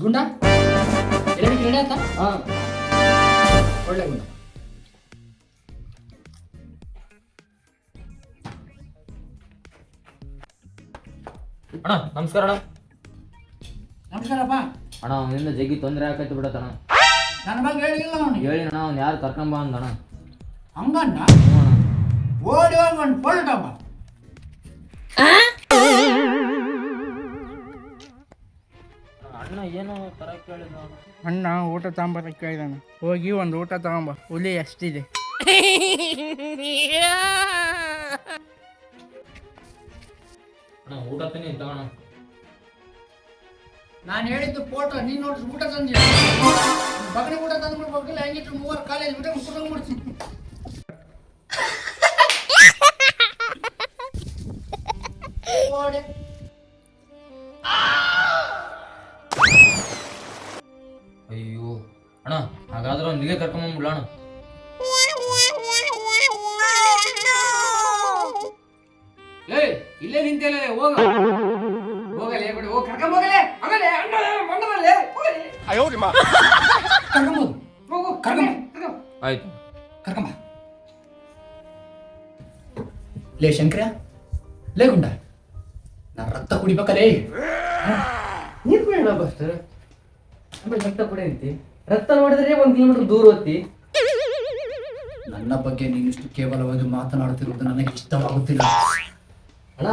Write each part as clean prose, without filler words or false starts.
ಗುಂಡ ಎಲ್ಲರಿಗೆ ರೆಡಿ ಆಯ್ತಾ? ಹಾಂ ಒಳ್ಳೆ ಗುಂಡ. ಅಣ್ಣ ನಮಸ್ಕಾರ ಅಣ್ಣ. ನಮಸ್ಕಾರಪ್ಪ. ಅಣ್ಣ ಅವನಿಂದ ಜಗ್ಗಿ ತೊಂದರೆ ಆಕೈತಿ ಬಿಡತ್ತಣ್ಣ. ನನ್ನ ಬಗ್ಗೆ ಹೇಳಿಲ್ಲ ಅವನಿಗೆ. ಹೇಳಿ ಅಣ್ಣ ಅವ್ನು ಯಾರು ಕರ್ಕೊಂಬ ಅಂದಣ್ಣ. ಹಂಗಣ್ಣ ಹ್ಞೂ ಅಣ್ಣ. ಓಡಿ ಹೋಗಿ ಒಂದು ಪೊಲ್ಟಪ್ಪ. ಅಣ್ಣ ಏನೋ ತರ ಕೇಳಿದ ಅಣ್ಣ ಊಟ ತಗೊಂಬರ ಕೇಳಿದಾನ. ಹೋಗಿ ಒಂದು ಊಟ ತಗೊಂಬ, ಹುಲಿ ಎಷ್ಟಿದೆ. ಅಣ್ಣ ಊಟ ತಿನ್ನಿ ತಗೋಣ. ನಾನು ಹೇಳಿದ್ದು ಫೋಟೋ ನೀನು ನೋಡ್ರಿ ಊಟ ತಂದಿ ಬಗನೆ ಊಟ ತಂದು ಬಗ್ಗಲ್ಲ ಹೆಂಗಿಟ್ಟು ಮೂವರು ಕಾಲೇಜ್ ಬಿಟ್ಟು ಕುಟುಂಬ ಮುಡ್ತೀನಿ. ಅಯ್ಯೋ ಅಣ್ಣ ಹಾಗಾದ್ರೆ ಅವ್ನಿಗೆ ಕರ್ಕೊಂಬಂದ್ಬಿಡ ಅಣ್ಣ. ಇಲ್ಲೇ ನಿಂತೇಲೆ ಹೋಗ ಹೋಗಲೇ ಬಿಡು ಹೋಗಿ ಕರ್ಕೊಂಡ್ ಹೋಗಲೇ ಆಗಲೇ ಅಣ್ಣ ಮಂಡಲೇ ಕರ್ಕೊಂಬೋದು ಹೋಗು ಕರ್ಕೊಂಬ ಆಯ್ತು ಕರ್ಕೊಂಬ. ಲೇ ಶಂಕರ ಲೇ ಗುಂಡ ನಾ ರಕ್ತ ಕುಡಿಬೇಕಲೇ. ನೀರು ಕುಡಿಯೋಣ ಬಸ್ ಆಮೇಲೆ ರಕ್ತ ಕುಡಿಯಂತಿ. ರಕ್ತ ನೋಡಿದ್ರೆ 1 ಕಿಲೋಮೀಟರ್ ದೂರ ಹೋಗ್ತಿ. ನನ್ನ ಬಗ್ಗೆ ನೀನಿಷ್ಟು ಕೇವಲವಾಗಿ ಮಾತನಾಡುತ್ತಿರುವುದು ನನಗೆ ಇಷ್ಟವಾಗುತ್ತಿಲ್ಲ. ಅಣ್ಣ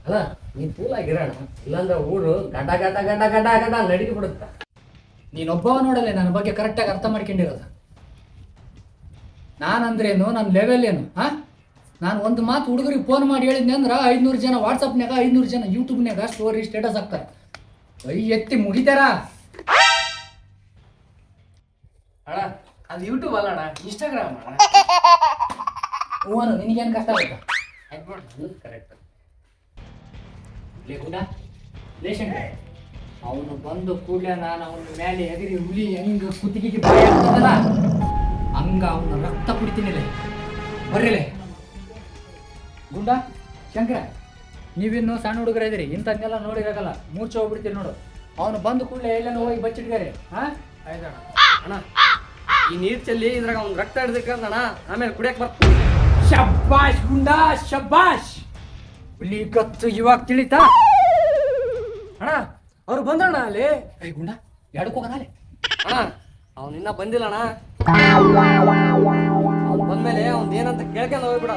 ಅಲ್ಲ ನೀನ್ ಫೂಲ್ ಆಗಿರೋಣ, ಇಲ್ಲಾಂದ್ರೆ ಊರು ಗಡ್ಡ ಗಡ್ಡ ಗಡ್ಡ ಗಡ್ಡ ಗಡ್ಡ ನಡಿಗೆ ಬಿಡುತ್ತ. ನೀನೊಬ್ಬ ನೋಡಲೆ ನನ್ನ ಬಗ್ಗೆ ಕರೆಕ್ಟಾಗಿ ಅರ್ಥ ಮಾಡ್ಕೊಂಡಿರೋದು. ನಾನಂದ್ರೇನು, ನನ್ನ ಲೆವೆಲ್ ಏನು? ನಾನು ಒಂದು ಮಾತು ಹುಡುಗರಿಗೆ ಫೋನ್ ಮಾಡಿ ಹೇಳಿದ್ನಿ ಅಂದ್ರೆ 500 ಜನ ವಾಟ್ಸಪ್ನಾಗ, 500 ಜನ ಯೂಟ್ಯೂಬ್ನಾಗ ಸ್ಟೋರಿ ಸ್ಟೇಟಸ್ ಹಾಕ್ತಾರೆ. ಕೈ ಎತ್ತಿ ಮುಗಿತಾರ. ಅಣ್ಣ ಅದು ಯೂಟ್ಯೂಬ್ ಅಲ್ಲ ಅಣ್ಣ, ಇನ್ಸ್ಟಾಗ್ರಾಮ್ ಅಣ್ಣ. ಹೂವನು ನಿನಗೇನು ಕಷ್ಟ ಆಯ್ತಾ? ಕರೆಕ್ಟ್. ಲೇ ಗುಂಡ ಲೇ ಶಂಕರ ಅವನು ಬಂದು ಕೂಡಲೇ ನಾನು ಅವನ ಮೇಲೆ ಎಗರಿ ಹುಲಿ ಹೆಂಗ ಕುತ್ತಿಗೆಗೆ ಬಾಯಿ ಆಗ್ತದಲ್ಲ ಹಂಗ ಅವನ ರಕ್ತ ಕುಡಿತೀನಿಲೆ. ಬರ್ರಿಲೆ ಗುಂಡ ಶಂಕರ ನೀವಿನ್ನು ಸಣ್ಣ ಹುಡುಗರ ಇದ್ದೀರಿ, ಇಂಥದ್ನೆಲ್ಲ ನೋಡಿರಾಗಲ್ಲ, ಮೂರ್ಛೆ ಹೋಗ್ಬಿಡ್ತೀರಿ ನೋಡು. ಅವನು ಬಂದು ಕೂಡಲೇ ಎಲ್ಲನೂ ಹೋಗಿ ಬಚ್ಚಿಟ್ಗಾರೆ. ಆಯ್ತಣ್ಣ. ಅಣ್ಣ ಈ ನೀರು ಚೆಲ್ಲಿ ಇದ್ರಾಗ ಅವ್ನು ರಕ್ತ ಹಿಡ್ದಕ್ಕಂದಣ್ಣ, ಆಮೇಲೆ ಕುಡಿಯಕ್ಕೆ ಬರ್ತೀನಿ. ಶಬ್ಬಾಷ್ ಗುಂಡ ಶಬ್ಬಾಷ್. ಹುಲಿ ಕತ್ತು ಇವಾಗ ತಿಳಿತಾ? ಅಣ್ಣ ಅವ್ರು ಬಂದಣ್ಣ ಅಲ್ಲಿ. ಏ ಗುಂಡ ಎಡಕ್ಕೆ ಹೋಗೋಣ ಅಲ್ಲೇ. ಅಣ್ಣ ಅವ್ನು ಇನ್ನೂ ಬಂದಿಲ್ಲ ಅಣ್ಣ. ಅವ್ನು ಬಂದ್ಮೇಲೆ ಅವ್ನು ಏನಂತ ಕೇಳ್ಕೊಂಡು ಹೋಗ್ಬಿಡ.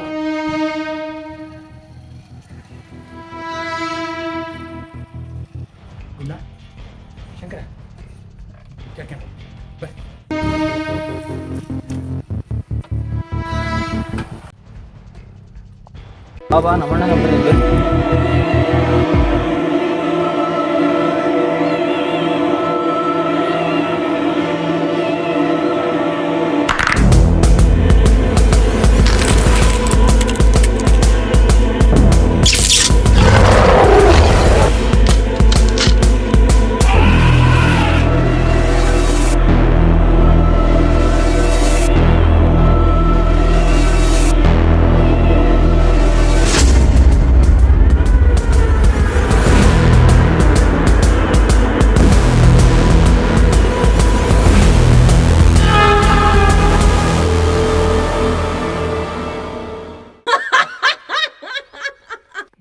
ಗುಂಡ ಶಂಕರ ಕೇಳ್ಕೊಂಡು ಬರ್ರಿ. ಬಾಬಾ ನಮ್ಮಣ್ಣ ಬಂದಿದ್ದು.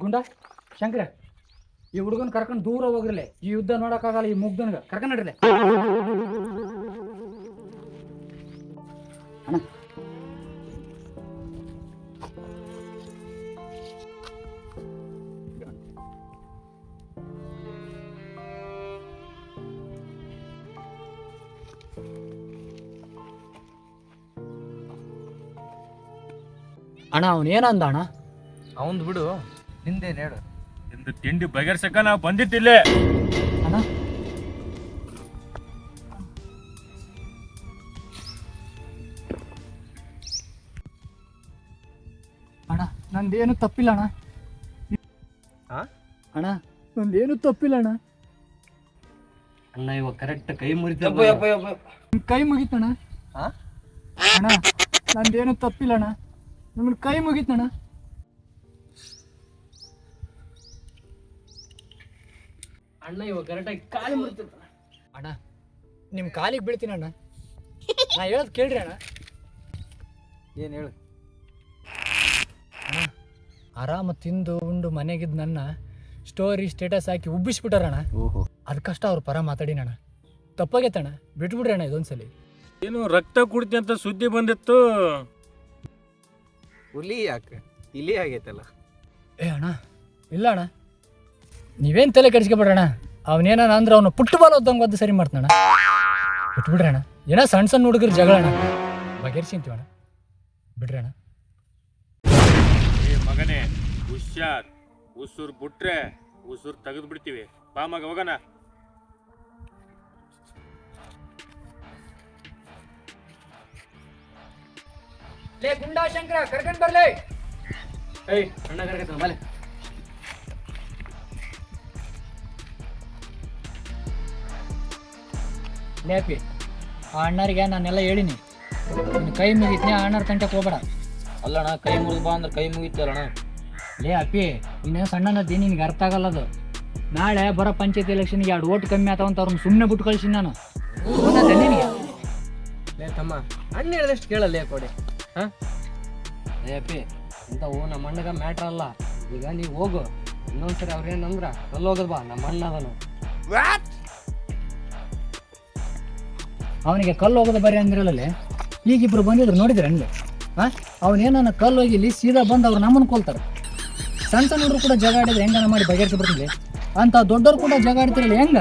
ಗುಂಡ ಶಂಕರ ಈ ಹುಡುಗನ ಕರ್ಕೊಂಡು ದೂರ ಹೋಗ್ರಲೆ. ಈ ಯುದ್ಧ ನೋಡಕ್ಕಾಗಲ್ಲ ಈ ಮುಗ್ಧನ್ಗ ಕರ್ಕೊಂಡು ನಡ್ರಲೆ. ಅಣ್ಣ ಅಣ್ಣ ಅವನೇನಂದ ಅಣ್ಣ? ಅವಂದು ಬಿಡು, ನಿಂದೇನು ಹೇಳು. ಇಂದು ತಿಂಡಿ ಬಗೆಹರ್ಸಕ್ಕ ನಾವು ಬಂದಿತ್ತಿಲ್ಲೇ. ಅಣ್ಣ ಅಣ್ಣ ನಂದೇನು ತಪ್ಪಿಲ್ಲ ಅಣ್ಣ. ಅಣ್ಣ ನಂದೇನು ತಪ್ಪಿಲ್ಲ ಅಣ್ಣ. ಅಣ್ಣ ಇವಾಗ ಕರೆಕ್ಟ್ ಕೈ ಮುರಿತ. ನಿಮ್ ಕೈ ಮುಗಿತಣ್ಣ. ಅಣ್ಣ ನಂದೇನು ತಪ್ಪಿಲ್ಲ ಅಣ್ಣ, ನಿಮ್ಮನ್ನ ಕೈ ಮುಗಿತಣ್ಣ. ಅಣ್ಣ ಇವಾಗ ಕರೆಕ್ಟಾಗಿ ಕಾಲು ಮುರಿತ. ಅಣ್ಣ ನಿಮ್ಮ ಕಾಲಿಗೆ ಬೀಳ್ತೀನಿ ಅಣ್ಣ. ನಾ ಹೇಳೋದು ಕೇಳ್ರಿ ಅಣ್ಣ. ಏನು ಹೇಳು? ಅಣ್ಣ ಆರಾಮ ತಿಂದು ಉಂಡು ಮನೆಗಿದ್ದು ನನ್ನ ಸ್ಟೋರಿ ಸ್ಟೇಟಸ್ ಹಾಕಿ ಉಬ್ಬಿಸ್ಬಿಟ್ಟಾರಣ್ಣ. ಓಹೋ, ಅದಕ್ಕಷ್ಟ ಅವ್ರ ಪರ ಮಾತಾಡಿನಣ್ಣ. ತಪ್ಪಾಗೈತಣ್ಣ, ಬಿಟ್ಬಿಡ್ರಿ ಅಣ್ಣ ಇದೊಂದ್ಸಲಿ. ಏನು ರಕ್ತ ಕುಡ್ತಿ ಅಂತ ಸುದ್ದಿ ಬಂದಿತ್ತು. ಹುಲಿ ಯಾಕೆ ಇಲಿ ಆಗೈತಲ್ಲ. ಏ ಅಣ್ಣ ಇಲ್ಲ ಅಣ್ಣ, ನೀವೇನು ತಲೆ ಕೆಡಿಸ್ಕೊಬೇಡಣ್ಣ. ಅವನೇನ ಅಂದ್ರೆ ಅವನು ಪುಟ್ಟು ಬಾಲ್ ಓದ್ದಂಗೆ ಒದ್ದು ಸರಿ ಮಾಡ್ತಾನಣ್ಣ. ಬಿಟ್ಬಿಡ್ರಿ ಅಣ್ಣ. ಏನೋ ಸಣ್ಣ ಸಣ್ಣ ಹುಡುಗರು ಜಗಳ ಅಣ್ಣ, ಬಗೆಹರಿಸಿಂತೀವಣ್ಣ. ಬಿಡ್ರಿ ಅಣ್ಣ. ಏ ಮಗನೇ ಹುಷಾರ್, ಉಸುರು ಬಿಟ್ರೆ ಉಸುರು ತೆಗೆದು ಬಿಡ್ತೀವಿ. ಬಾ ಮಗ ಹೋಗೋಣ. ಲೇ ಗುಂಡಾ ಶಂಕರ ಕರ್ಕೊಂಡ್ ಬರ್ಲಿ. ಏಯ್ ಅಣ್ಣ ಕರ್ಕತ್ತ ಬಾಲೆ. ಲೇಪಿ ಆ ಅಣ್ಣರಿಗೆ ನಾನೆಲ್ಲ ಹೇಳಿನಿ. ನಿನ್ನ ಕೈ ಮುಗಿತ್ನೇ ಆ ಅಣ್ಣರ ತಂಟಕ್ಕೆ ಹೋಗ್ಬೇಡ. ಅಲ್ಲಣ್ಣ, ಕೈ ಮುಗಿದು ಬಾ ಅಂದ್ರೆ ಕೈ ಮುಗಿತಲ್ಲಣ್ಣ. ಲೇ ಅಪ್ಪಿ ಇನ್ನೇನು ಸಣ್ಣನದ್ದಿ, ನಿನ್ಗೆ ಅರ್ಥ ಆಗಲ್ಲ ಅದು. ನಾಳೆ ಬರೋ ಪಂಚಾಯತ್ ಎಲೆಕ್ಷನ್ಗೆ 2 ಓಟ್ ಕಮ್ಮಿ ಆತಾವಂತ ಅವ್ರನ್ನ ಸುಮ್ಮನೆ ಬಿಟ್ಟು ಕಳ್ಸಿನಿ ನಾನು. ನಿನಗೆ ಲೇ ತಮ್ಮ, ಅಣ್ಣ ಹೇಳಿದಷ್ಟು ಕೇಳಲ್ಲ ಕೊಡಿ. ಹಾಂ ಲೇ ಅಪ್ಪಿ, ಇಂಥವು ನಮ್ಮ ಅಣ್ಣಗ ಮ್ಯಾಟ್ರ್ ಅಲ್ಲ. ಈಗ ನೀವು ಹೋಗು, ಇನ್ನೊಂದ್ಸರಿ ಅವ್ರೇನಂದ್ರ ಕಲ್ಲು ಹೋಗೋದು ಬಾ, ನಮ್ಮ ಅಣ್ಣ ಅದನು. ಅವನಿಗೆ ಕಲ್ಲು ಹೋಗೋದು ಬರೀ ಅಂದಿರಲ್ಲೇ. ಈಗಿಬ್ರು ಬಂದಿದ್ರು ನೋಡಿದ್ರೆ ಹಂಗೆ. ಹಾಂ ಅವನೇನ ಕಲ್ಲು ಹೋಗಿ ಇಲ್ಲಿ ಸೀದಾ ಬಂದು ಅವ್ರು ನಮ್ಮನ್ನು ಕೊಲ್ತಾರೆ. ಸಣ್ಣ ಸಣ್ಣ ಹುಡುಗರು ಕೂಡ ಜಗ ಆಡಿದ್ರೆ ಹೆಂಗನ ಮಾಡಿ ಬಗೆಹರಿಸಿ ಬರ್ತಿದ್ದೆ. ಅಂತ ದೊಡ್ಡವ್ರು ಕೂಡ ಜಗ ಆಡ್ತಿರಲ್ಲ ಹೆಂಗ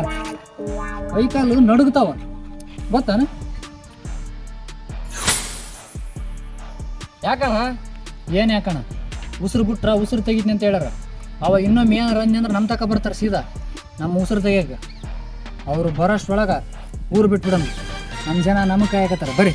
ಕೈಕಾಲು ನಡುಗ್ತಾವ ಗೊತ್ತಾನ? ಯಾಕಣ್ಣ? ಏನು ಯಾಕಣ್ಣ? ಉಸಿರು ಬಿಟ್ರ ಉಸಿರು ತೆಗಿತೀನಿ ಅಂತ ಹೇಳ್ಯಾರ. ಅವ ಇನ್ನೊಮ್ಮೆ ಏನಾರ ಅಂದೆ ಅಂದ್ರೆ ನಮ್ಮ ತಕ ಬರ್ತಾರೆ ಸೀದಾ ನಮ್ಮ ಉಸಿರು ತೆಗಿಯಕ್ಕೆ. ಅವರು ಬರೋಷ್ಟೊಳಗೆ ಊರು ಬಿಟ್ಬಿಡೋಣ. ನಮ್ಮ ಜನ ನಮಗೆ ಕಾಯಕತ್ತಾರ. ಬರ್ರಿ.